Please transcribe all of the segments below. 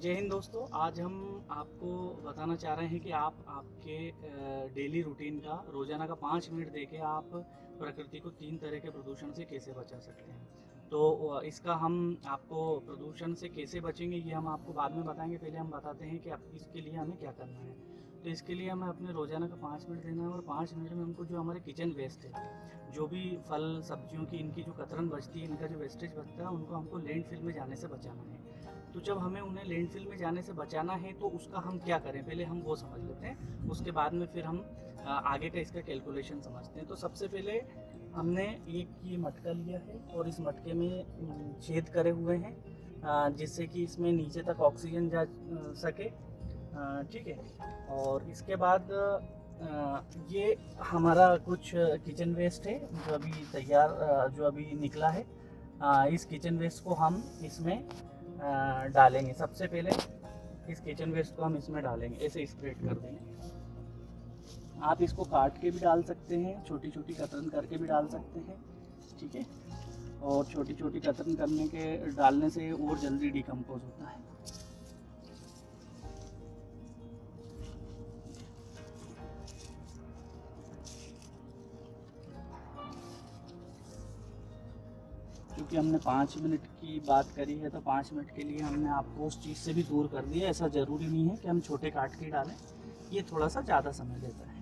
जय हिंद दोस्तों। आज हम आपको बताना चाह रहे हैं कि आप आपके डेली रूटीन का रोजाना का 5 मिनट देके आप प्रकृति को 3 तरह के प्रदूषण से कैसे बचा सकते हैं। तो इसका हम आपको प्रदूषण से कैसे बचेंगे ये हम आपको बाद में बताएंगे। पहले हम बताते हैं कि आप इसके लिए हमें क्या करना है। तो इसके लिए हमें अपने रोजाना का 5 मिनट देना है और 5 मिनट में हमको जो हमारे किचन वेस्ट है, जो भी फल सब्जियों की इनकी जो कतरन बचती है, इनका जो वेस्टेज बचता है, उनको हमको लैंडफिल में जाने से बचाना है। तो जब हमें उन्हें लैंडफिल में जाने से बचाना है तो उसका हम क्या करें, पहले हम वो समझ लेते हैं। उसके बाद में फिर हम आगे का इसका कैलकुलेशन समझते हैं। तो सबसे पहले हमने एक ये मटका लिया है और इस मटके में छेद करे हुए हैं, जिससे कि इसमें नीचे तक ऑक्सीजन जा सके। ठीक है। और इसके बाद ये हमारा कुछ किचन वेस्ट है जो अभी तैयार जो अभी निकला है। इस किचन वेस्ट को हम इसमें डालेंगे। सबसे पहले इस किचन वेस्ट को हम इसमें डालेंगे, ऐसे स्प्रेड कर देंगे। आप इसको काट के भी डाल सकते हैं, छोटी छोटी कतरन करके भी डाल सकते हैं। ठीक है। और छोटी छोटी कतरन करने के डालने से और जल्दी डिकम्पोज होता है। क्योंकि हमने 5 मिनट की बात करी है तो 5 मिनट के लिए हमने आपको उस चीज़ से भी दूर कर दिया। ऐसा ज़रूरी नहीं है कि हम छोटे काट के डालें, ये थोड़ा सा ज़्यादा समय लेता है।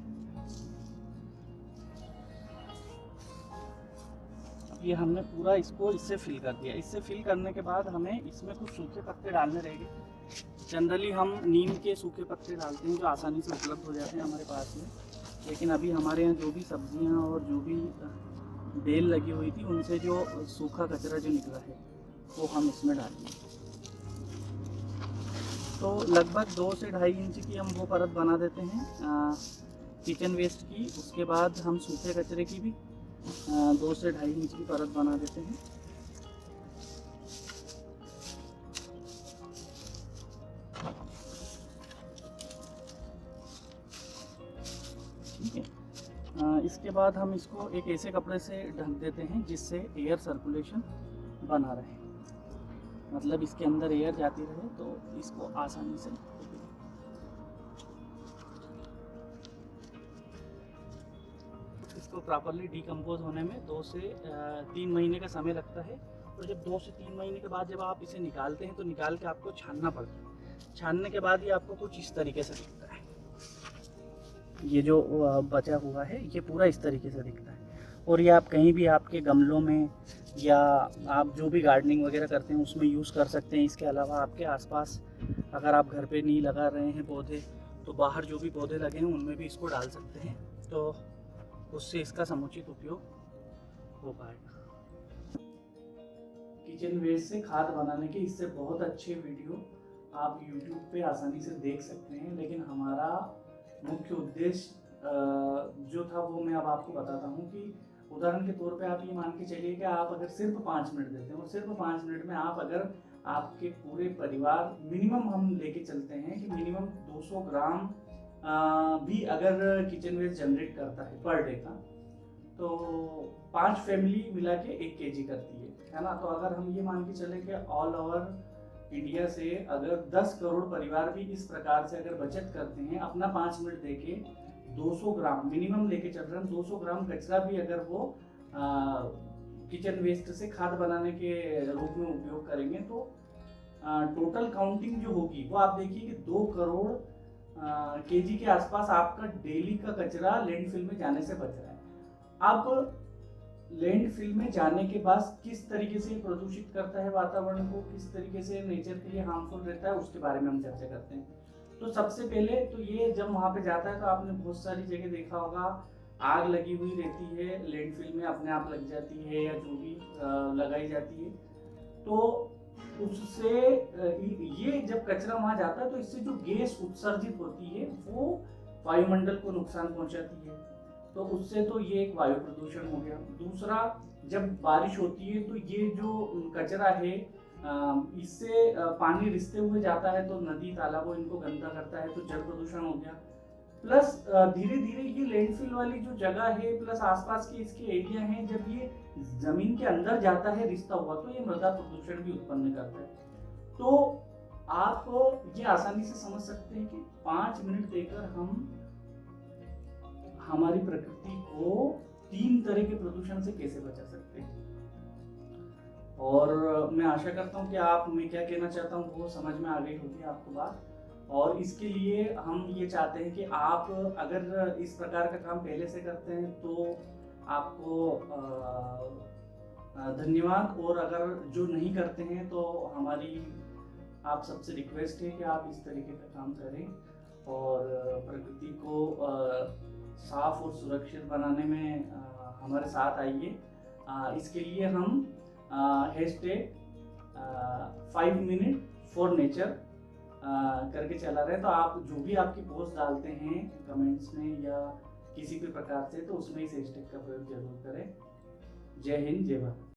अब ये हमने पूरा इसको इससे फिल कर दिया। इससे फिल करने के बाद हमें इसमें कुछ सूखे पत्ते डालने रहेंगे। जनरली हम नीम के सूखे पत्ते डालते हैं जो आसानी से उपलब्ध हो जाते हैं हमारे पास में। लेकिन अभी हमारे यहाँ जो भी सब्जियाँ और जो भी बेल लगी हुई थी उनसे जो सूखा कचरा जो निकला है वो हम इसमें डालेंगे। तो लगभग 2 से 2.5 इंच की हम वो परत बना देते हैं किचन वेस्ट की। उसके बाद हम सूखे कचरे की भी 2 से 2.5 इंच की परत बना देते हैं। ठीक है। इसके बाद हम इसको एक ऐसे कपड़े से ढक देते हैं जिससे एयर सर्कुलेशन बना रहे, मतलब इसके अंदर एयर जाती रहे तो इसको आसानी से। इसको प्रॉपरली डिकम्पोज होने में 2 से 3 महीने का समय लगता है। और जब 2 से 3 महीने के बाद जब आप इसे निकालते हैं तो निकाल के आपको छानना पड़ता है। छानने के बाद ये आपको कुछ इस तरीके से दिखता है। ये जो बचा हुआ है ये पूरा इस तरीके से दिखता है। और ये आप कहीं भी आपके गमलों में या आप जो भी गार्डनिंग वगैरह करते हैं उसमें यूज़ कर सकते हैं। इसके अलावा आपके आसपास अगर आप घर पे नहीं लगा रहे हैं पौधे, तो बाहर जो भी पौधे लगे हैं उनमें भी इसको डाल सकते हैं, तो उससे इसका समुचित उपयोग हो पाएगा। किचन वेस्ट से खाद बनाने के इससे बहुत अच्छे वीडियो आप YouTube पे आसानी से देख सकते हैं। लेकिन हमारा मुख्य उद्देश्य जो था वो मैं अब आपको बताता हूँ कि उदाहरण के तौर पे आप ये मान के चलिए कि आप अगर सिर्फ 5 मिनट देते हैं और सिर्फ 5 मिनट में आप अगर आपके पूरे परिवार, मिनिमम हम लेके चलते हैं कि मिनिमम 200 ग्राम भी अगर किचन वेस्ट जनरेट करता है पर डे का, तो 5 फैमिली मिला के 1 kg करती है ना। तो अगर हम ये मान के चले कि ऑल ओवर इंडिया से अगर 10 करोड़ परिवार भी इस प्रकार से अगर बचत करते हैं, अपना 5 मिनट देके 200 ग्राम मिनिमम लेके चल रहे हैं, 200 ग्राम कचरा भी अगर वो किचन वेस्ट से खाद बनाने के रूप में उपयोग करेंगे तो टोटल काउंटिंग जो होगी वो आप देखिए कि 2 करोड़ केजी के आसपास आपका डेली का कचरा लैंडफिल में जाने से बच रहा है। अब लैंडफिल में जाने के बाद किस तरीके से प्रदूषित करता है वातावरण को, किस तरीके से नेचर के लिए हार्मफुल रहता है, उसके बारे में हम चर्चा करते हैं। तो सबसे पहले तो ये जब वहाँ पे जाता है तो आपने बहुत सारी जगह देखा होगा आग लगी हुई रहती है, लैंडफिल में अपने आप लग जाती है या जो भी लगाई जाती है। तो उससे ये जब कचरा वहाँ जाता है तो इससे जो गैस उत्सर्जित होती है वो वायुमंडल को नुकसान पहुंचाती है। तो उससे तो ये एक वायु प्रदूषण हो गया। दूसरा, जब बारिश होती है तो ये जो कचरा है इससे पानी रिसते हुए जाता है तो नदी तालाबों इनको गंदा करता है, तो जल प्रदूषण हो गया। प्लस धीरे धीरे ये लैंडफिल वाली जो जगह है प्लस आसपास के इसके एरिया हैं, जब ये जमीन के अंदर जाता है रिसता हुआ तो ये मृदा प्रदूषण भी उत्पन्न करता है। तो आप ये आसानी से समझ सकते हैं कि 5 मिनट देकर हम हमारी प्रकृति को 3 तरह के प्रदूषण से कैसे बचा सकते हैं। और मैं आशा करता हूँ कि आप मैं क्या कहना चाहता हूँ वो समझ में आ गई होगी आपको बात। और इसके लिए हम ये चाहते हैं कि आप अगर इस प्रकार का काम पहले से करते हैं तो आपको धन्यवाद, और अगर जो नहीं करते हैं तो हमारी आप सबसे रिक्वेस्ट है कि आप इस तरीके का काम करें और प्रकृति को साफ और सुरक्षित बनाने में हमारे साथ आइए। इसके लिए हम हैशटैग 5 मिनट फॉर नेचर करके चला रहे हैं। तो आप जो भी आपकी पोस्ट डालते हैं कमेंट्स में या किसी भी प्रकार से, तो उसमें इस हैशटैग का प्रयोग जरूर करें। जय हिंद, जय भारत।